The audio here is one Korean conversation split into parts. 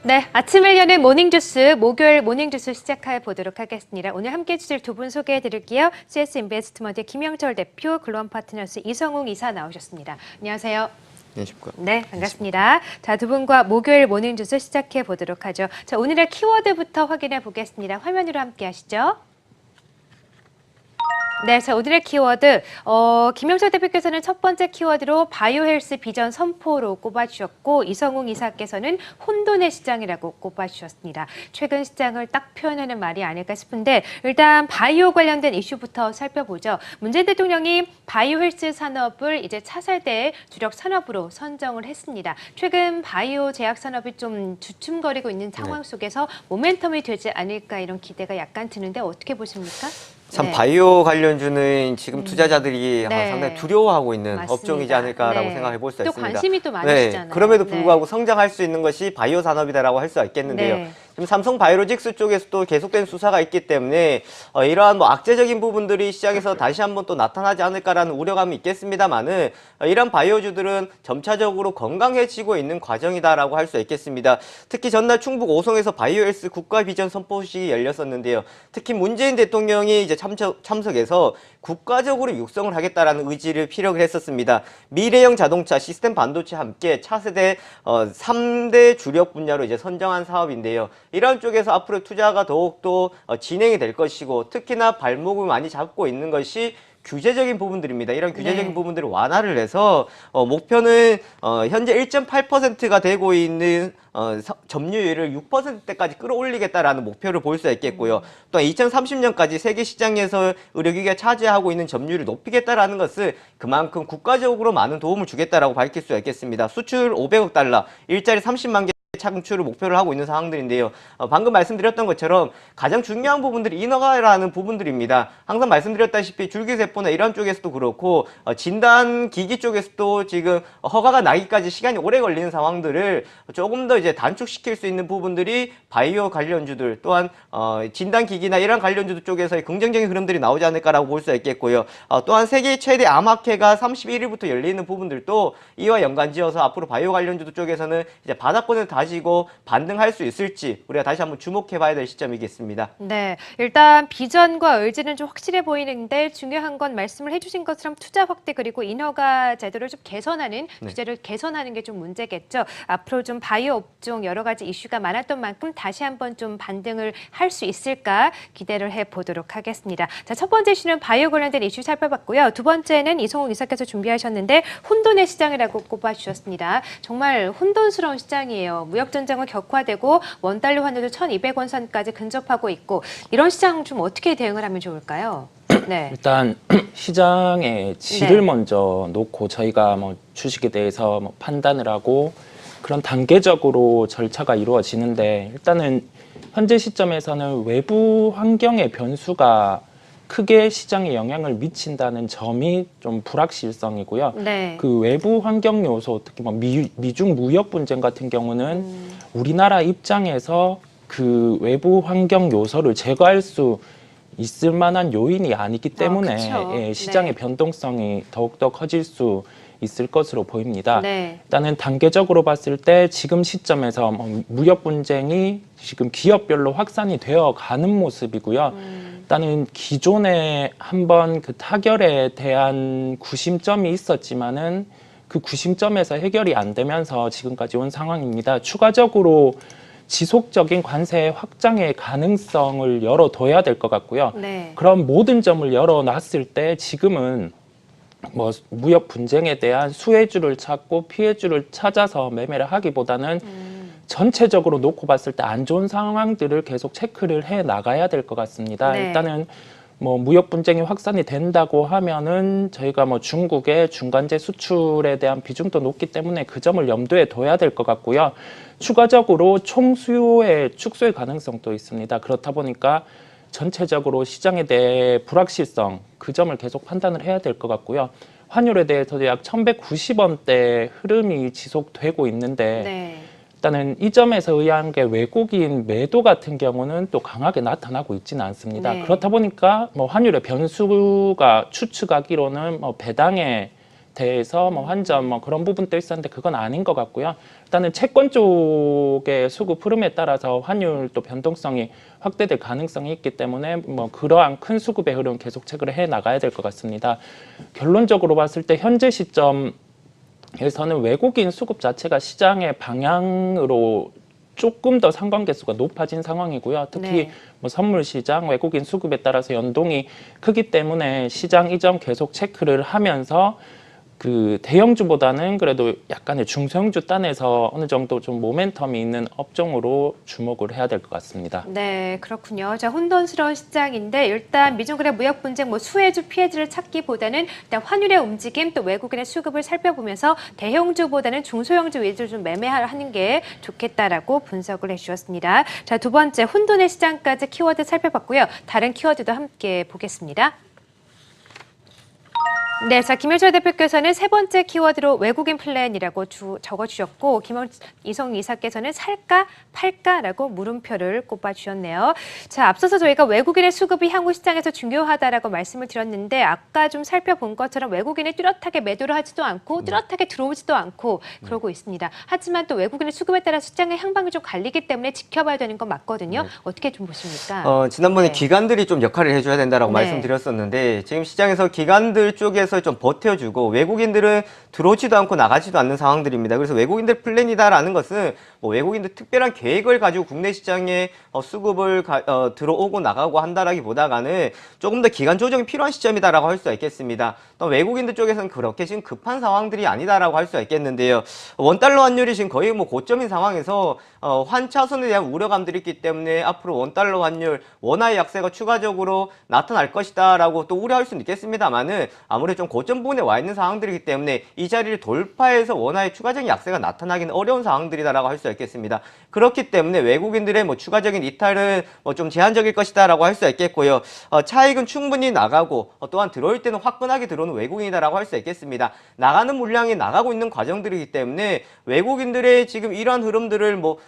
네, 아침을 여는 모닝주스, 목요일 모닝주스 시작해 보도록 하겠습니다. 오늘 함께 해주실 두 분 소개해 드릴게요. CS 인베스트먼트 김영철 대표, 글로원 파트너스 이성웅 이사 나오셨습니다. 안녕하세요. 안녕하십니까. 네, 반갑습니다. 자, 두 분과 목요일 모닝주스 시작해 보도록 하죠. 자, 오늘의 키워드부터 확인해 보겠습니다. 화면으로 함께 하시죠. 네, 자, 오늘의 키워드, 김영철 대표께서는 첫 번째 키워드로 바이오헬스 비전 선포로 꼽아주셨고, 이성웅 이사께서는 혼돈의 시장이라고 꼽아주셨습니다. 최근 시장을 딱 표현하는 말이 아닐까 싶은데, 일단 바이오 관련된 이슈부터 살펴보죠. 문재인 대통령이 바이오헬스 산업을 이제 차세대의 주력 산업으로 선정을 했습니다. 최근 바이오 제약 산업이 좀 주춤거리고 있는 상황 속에서 모멘텀이 되지 않을까 이런 기대가 약간 드는데 어떻게 보십니까? 참 네. 바이오 관련주는 지금 투자자들이 네. 상당히 두려워하고 있는 맞습니다. 업종이지 않을까라고 네. 생각해 볼 수 또 있습니다. 관심이 또 많으시잖아요. 그럼에도 네. 불구하고 성장할 수 있는 것이 바이오 산업이다라고 할 수 있겠는데요. 네. 지금 삼성 바이오로직스 쪽에서도 계속된 수사가 있기 때문에 이러한 악재적인 부분들이 시장에서 다시 한번 또 나타나지 않을까라는 우려감이 있겠습니다만은 이런 바이오주들은 점차적으로 건강해지고 있는 과정이다라고 할 수 있겠습니다. 특히 전날 충북 오송에서 바이오헬스 국가 비전 선포식이 열렸었는데요. 특히 문재인 대통령이 이제 참석해서 국가적으로 육성을 하겠다라는 의지를 피력을 했었습니다. 미래형 자동차, 시스템 반도체와 함께 차세대 3대 주력 분야로 이제 선정한 사업인데요. 이런 쪽에서 앞으로 투자가 더욱더 진행이 될 것이고, 특히나 발목을 많이 잡고 있는 것이 규제적인 부분들입니다. 이런 규제적인 부분들을 완화를 해서 목표는 현재 1.8%가 되고 있는 점유율을 6%대까지 끌어올리겠다라는 목표를 볼 수 있겠고요. 또한 2030년까지 세계 시장에서 의료기기가 차지하고 있는 점유율을 높이겠다라는 것은 그만큼 국가적으로 많은 도움을 주겠다라고 밝힐 수 있겠습니다. 수출 500억 달러, 일자리 30만 개 창출을 목표를 하고 있는 상황들인데요. 방금 말씀드렸던 것처럼 가장 중요한 부분들이 인허가라는 부분들입니다. 항상 말씀드렸다시피 줄기세포나 이런 쪽에서도 그렇고 진단기기 쪽에서도 지금 허가가 나기까지 시간이 오래 걸리는 상황들을 조금 더 이제 단축시킬 수 있는 부분들이 바이오 관련주들, 또한 진단기기나 이런 관련주들 쪽에서의 긍정적인 흐름들이 나오지 않을까라고 볼 수 있겠고요. 또한 세계 최대 암학회가 31일부터 열리는 부분들도 이와 연관지어서 앞으로 바이오 관련주들 쪽에서는 이제 바닥권을 가지고 반등할 수 있을지 우리가 다시 한번 주목해봐야 될 시점이겠습니다. 네, 일단 비전과 의지는 좀 확실해 보이는데 중요한 건 말씀을 해주신 것처럼 투자 확대 그리고 인허가 제도를 좀 개선하는 규제를 개선하는 게 좀 문제겠죠. 앞으로 좀 바이오 업종 여러 가지 이슈가 많았던 만큼 다시 한번 좀 반등을 할 수 있을까 기대를 해보도록 하겠습니다. 자, 첫 번째 이슈는 바이오 관련된 이슈 살펴봤고요. 두 번째는 이성웅 이사께서 준비하셨는데 혼돈의 시장이라고 꼽아주셨습니다. 정말 혼돈스러운 시장이에요. 무역전쟁은 격화되고 원달러 환율도 1,200원 선까지 근접하고 있고 이런 시장 좀 어떻게 대응을 하면 좋을까요? 네. 일단 시장의 질을 먼저 놓고 저희가 주식에 대해서 판단을 하고 그런 단계적으로 절차가 이루어지는데, 일단은 현재 시점에서는 외부 환경의 변수가 크게 시장에 영향을 미친다는 점이 좀 불확실성이고요. 네. 그 외부 환경 요소, 특히 미중 무역 분쟁 같은 경우는 우리나라 입장에서 그 외부 환경 요소를 제거할 수 있을 만한 요인이 아니기 때문에 시장의 변동성이 더욱더 커질 수 있을 것으로 보입니다. 네. 일단은 단계적으로 봤을 때 지금 시점에서 무역 분쟁이 지금 기업별로 확산이 되어 가는 모습이고요. 일단은 기존에 한번 그 타결에 대한 구심점이 있었지만은 그 구심점에서 해결이 안 되면서 지금까지 온 상황입니다. 추가적으로 지속적인 관세 확장의 가능성을 열어둬야 될 것 같고요. 네. 그런 모든 점을 열어놨을 때 지금은 무역 분쟁에 대한 수혜주를 찾고 피해주를 찾아서 매매를 하기보다는 전체적으로 놓고 봤을 때 안 좋은 상황들을 계속 체크를 해 나가야 될 것 같습니다. 네. 일단은 무역 분쟁이 확산이 된다고 하면은 저희가 중국의 중간재 수출에 대한 비중도 높기 때문에 그 점을 염두에 둬야 될 것 같고요. 추가적으로 총수요의 축소의 가능성도 있습니다. 그렇다 보니까 전체적으로 시장에 대해 불확실성, 그 점을 계속 판단을 해야 될 것 같고요. 환율에 대해서도 약 1,190원대 흐름이 지속되고 있는데 일단은 이 점에서 의아한 게 외국인 매도 같은 경우는 또 강하게 나타나고 있지는 않습니다. 그렇다 보니까 환율의 변수가 추측하기로는 배당의 대해서 뭐 환전 뭐 그런 부분도 있었는데 그건 아닌 것 같고요. 일단은 채권 쪽의 수급 흐름에 따라서 환율도 변동성이 확대될 가능성이 있기 때문에 뭐 그러한 큰 수급의 흐름 계속 체크를 해 나가야 될 것 같습니다. 결론적으로 봤을 때 현재 시점에서는 외국인 수급 자체가 시장의 방향으로 조금 더 상관계수가 높아진 상황이고요. 특히 네. 뭐 선물 시장, 외국인 수급에 따라서 연동이 크기 때문에 시장 이전 계속 체크를 하면서 그 대형주보다는 그래도 약간의 중소형주 단에서 어느 정도 좀 모멘텀이 있는 업종으로 주목을 해야 될 것 같습니다. 네, 그렇군요. 자, 혼돈스러운 시장인데 일단 미중간의 무역 분쟁, 뭐 수혜주 피해주를 찾기보다는 일단 환율의 움직임, 또 외국인의 수급을 살펴보면서 대형주보다는 중소형주 위주로 좀 매매하는 게 좋겠다라고 분석을 해주셨습니다. 자, 두 번째 혼돈의 시장까지 키워드 살펴봤고요. 다른 키워드도 함께 보겠습니다. 네, 자 김현철 대표께서는 세 번째 키워드로 외국인 플랜이라고 적어주셨고 이성 이사께서는 살까 팔까라고 물음표를 꼽아주셨네요. 자, 앞서서 저희가 외국인의 수급이 향후 시장에서 중요하다라고 말씀을 드렸는데 아까 좀 살펴본 것처럼 외국인이 뚜렷하게 매도를 하지도 않고 뚜렷하게 들어오지도 않고 그러고 있습니다. 하지만 또 외국인의 수급에 따라 시장의 향방이 좀 갈리기 때문에 지켜봐야 되는 건 맞거든요. 어떻게 좀 보십니까? 지난번에 네. 기관들이 좀 역할을 해줘야 된다라고 네. 말씀드렸었는데 지금 시장에서 기관들 쪽에서 좀 버텨주고 외국인들은 들어오지도 않고 나가지도 않는 상황들입니다. 그래서 외국인들 플랜이다라는 것은 뭐 외국인들 특별한 계획을 가지고 국내 시장에 수급을 들어오고 나가고 한다라기보다는 조금 더 기간 조정이 필요한 시점이다라고 할 수가 있겠습니다. 또 외국인들 쪽에서는 그렇게 지금 급한 상황들이 아니다라고 할 수가 있겠는데요. 원달러 환율이 지금 거의 뭐 고점인 상황에서 환차선에 대한 우려감들이 있기 때문에 앞으로 원달러 환율 원화의 약세가 추가적으로 나타날 것이다라고 또 우려할 수는 있겠습니다만은 아무래도 좀 고점 부분에 와 있는 상황들이기 때문에 이 자리를 돌파해서 원화의 추가적인 약세가 나타나기는 어려운 상황들이다라고 할 수가 있겠습니다. 그렇기 때문에 외국인들의 뭐 추가적인 이탈은 뭐 좀 제한적일 것이다라고 할 수가 있겠고요. 차익은 충분히 나가고 또한 들어올 때는 화끈하게 들어오는 외국인이다라고 할 수 있겠습니다. 나가는 물량이 나가고 있는 과정들이기 때문에 외국인들의 지금 이러한 흐름들을 뭐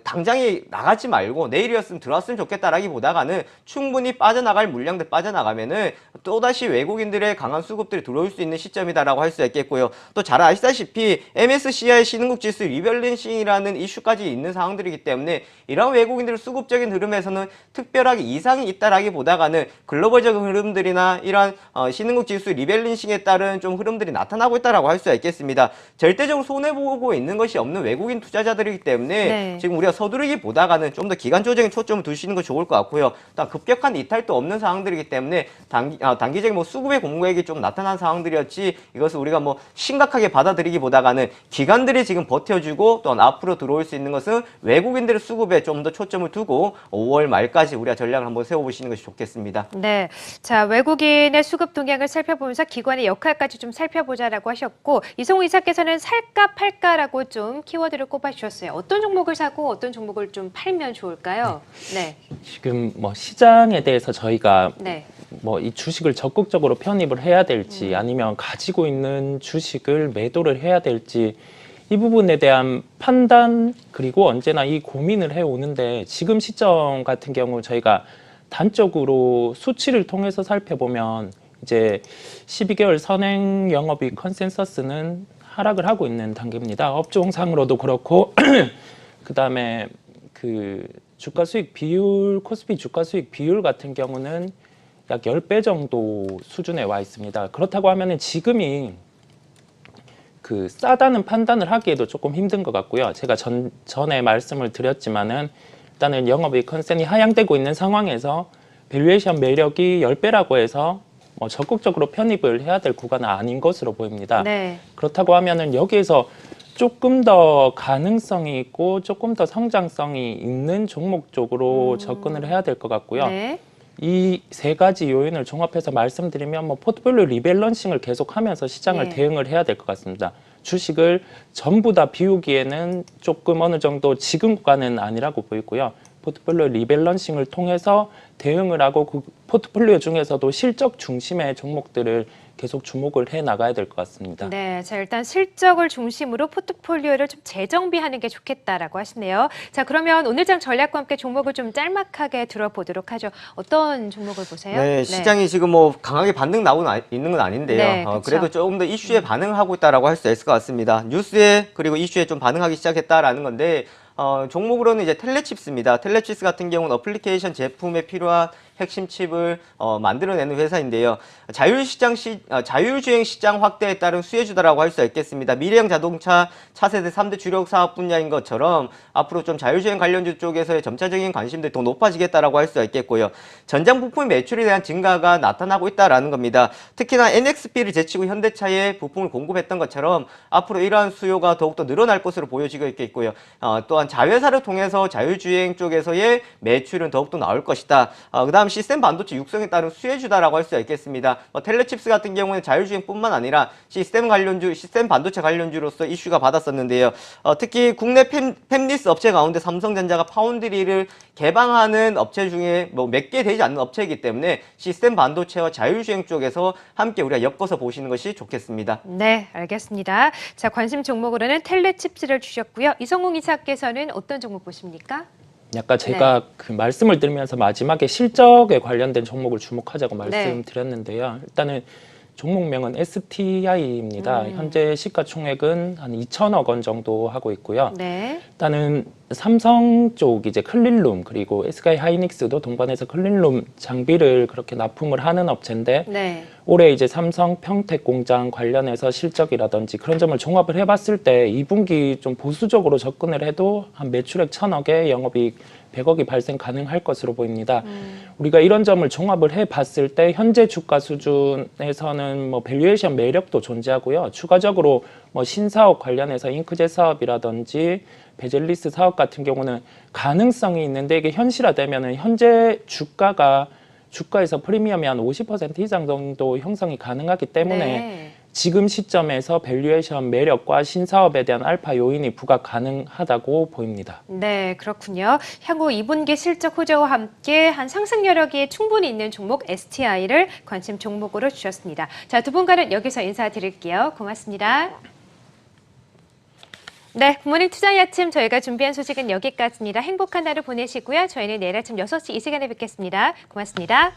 당장에 나가지 말고 내일이었으면 들어왔으면 좋겠다라기보다는 충분히 빠져나갈 물량들 빠져나가면은 또다시 외국인들의 강한 수급들이 들어올 수 있는 시점이다라고 할 수 있겠고요. 또 잘 아시다시피 MSCI 신흥국 지수 리밸런싱이라는 이슈까지 있는 상황들이기 때문에 이런 외국인들의 수급적인 흐름에서는 특별하게 이상이 있다라기보다는 글로벌적인 흐름들이나 이러한 신흥국 지수 리밸런싱에 따른 좀 흐름들이 나타나고 있다라고 할 수가 있겠습니다. 절대적으로 손해보고 있는 것이 없는 외국인 투자자들이기 때문에 네. 지금 우리가 서두르기보다는 좀 더 기간 조정에 초점을 두시는 거 좋을 것 같고요. 또 급격한 이탈도 없는 상황들이기 때문에 단기적인 뭐 수급의 공백이 좀 나타난 상황들이었지 이것을 우리가 뭐 심각하게 받아들이기보다는 기관들이 지금 버텨주고 또 앞으로 들어올 수 있는 것은 외국인들의 수급에 좀 더 초점을 두고 5월 말까지 우리가 전략을 한번 세워보시는 것이 좋겠습니다. 네, 자 외국인의 수급 동향을 살펴보면서 기관의 역할까지 좀 살펴보자라고 하셨고 이성우 이사께서는 살까 팔까라고 좀 키워드를 꼽아주셨어요. 어떤 종목을 사고 어떤 종목을 좀 팔면 좋을까요? 네, 지금 뭐 시장에 대해서 저희가 네, 뭐 이 주식을 적극적으로 편입을 해야 될지 아니면 가지고 있는 주식을 매도를 해야 될지 이 부분에 대한 판단 그리고 언제나 이 고민을 해오는데 지금 시점 같은 경우 저희가 단적으로 수치를 통해서 살펴보면 이제 12개월 선행 영업이익 컨센서스는 하락을 하고 있는 단계입니다. 업종상으로도 그렇고 그다음에 그 주가 수익 비율, 코스피 주가 수익 비율 같은 경우는 약 10배 정도 수준에 와 있습니다. 그렇다고 하면은 지금이 그 싸다는 판단을 하기에도 조금 힘든 것 같고요. 제가 전에 말씀을 드렸지만은 일단은 영업이익 컨센이 하향되고 있는 상황에서 밸류에이션 매력이 10배라고 해서 뭐 적극적으로 편입을 해야 될 구간은 아닌 것으로 보입니다. 네, 그렇다고 하면은 여기에서 조금 더 가능성이 있고 조금 더 성장성이 있는 종목 쪽으로 접근을 해야 될 것 같고요. 네, 이 세 가지 요인을 종합해서 말씀드리면 뭐 포트폴리오 리밸런싱을 계속하면서 시장을 네. 대응을 해야 될 것 같습니다. 주식을 전부 다 비우기에는 조금 어느 정도 지금 구간은 아니라고 보이고요. 포트폴리오 리밸런싱을 통해서 대응을 하고 그 포트폴리오 중에서도 실적 중심의 종목들을 계속 주목을 해 나가야 될 것 같습니다. 네, 자 일단 실적을 중심으로 포트폴리오를 좀 재정비하는 게 좋겠다라고 하시네요. 자 그러면 오늘 장 전략과 함께 종목을 좀 짤막하게 들어보도록 하죠. 어떤 종목을 보세요? 네, 시장이 지금 뭐 강하게 반등 나오고 있는 건 아닌데요. 네, 그쵸. 그래도 조금 더 이슈에 반응하고 있다라고 할 수 있을 것 같습니다. 뉴스에 그리고 이슈에 좀 반응하기 시작했다라는 건데 종목으로는 이제 텔레칩스입니다. 텔레칩스 같은 경우는 어플리케이션 제품에 필요한 핵심 칩을 만들어내는 회사인데요. 자율주행 시장 확대에 따른 수혜주다라고 할 수 있겠습니다. 미래형 자동차 차세대 3대 주력 사업 분야인 것처럼 앞으로 좀 자율주행 관련주 쪽에서의 점차적인 관심들이 더 높아지겠다라고 할 수 있겠고요. 전장 부품 매출에 대한 증가가 나타나고 있다라는 겁니다. 특히나 NXP를 제치고 현대차에 부품을 공급했던 것처럼 앞으로 이러한 수요가 더욱더 늘어날 것으로 보여지고 있겠고요. 또한 자회사를 통해서 자율주행 쪽에서의 매출은 더욱더 나올 것이다. 그다음 시스템 반도체 육성에 따른 수혜주다라고 할 수 있겠습니다. 텔레칩스 같은 경우는 자율주행뿐만 아니라 시스템 반도체 관련주로서 이슈가 받았었는데요. 특히 국내 팹리스 업체 가운데 삼성전자가 파운드리를 개방하는 업체 중에 뭐 몇 개 되지 않는 업체이기 때문에 시스템 반도체와 자율주행 쪽에서 함께 우리가 엮어서 보시는 것이 좋겠습니다. 네, 알겠습니다. 자 관심 종목으로는 텔레칩스를 주셨고요. 이성웅 이사께서는 어떤 종목 보십니까? 약간 제가 그 말씀을 드리면서 마지막에 실적에 관련된 종목을 주목하자고 네. 말씀드렸는데요. 일단은 종목명은 STI입니다. 현재 시가총액은 한 2천억 원 정도 하고 있고요. 네. 일단은 삼성 쪽 이제 클린룸 그리고 SK 하이닉스도 동반해서 클린룸 장비를 그렇게 납품을 하는 업체인데 네. 올해 이제 삼성 평택 공장 관련해서 실적이라든지 그런 점을 종합을 해봤을 때 2분기 좀 보수적으로 접근을 해도 한 매출액 1,000억에 영업이익 100억이 발생 가능할 것으로 보입니다. 우리가 이런 점을 종합을 해봤을 때 현재 주가 수준에서는 뭐 밸류에이션 매력도 존재하고요. 추가적으로 뭐 신사업 관련해서 잉크젯 사업이라든지 베젤리스 사업 같은 경우는 가능성이 있는데 이게 현실화되면은 현재 주가에서 프리미엄이 한 50% 이상 정도 형성이 가능하기 때문에 네. 지금 시점에서 밸류에이션 매력과 신사업에 대한 알파 요인이 부각 가능하다고 보입니다. 네, 그렇군요. 향후 2분기 실적 호재와 함께 한 상승 여력이 충분히 있는 종목 STI를 관심 종목으로 주셨습니다. 자, 두 분과는 여기서 인사드릴게요. 고맙습니다. 네, 굿모닝 투자의 아침 저희가 준비한 소식은 여기까지입니다. 행복한 하루 보내시고요. 저희는 내일 아침 6시 이 시간에 뵙겠습니다. 고맙습니다.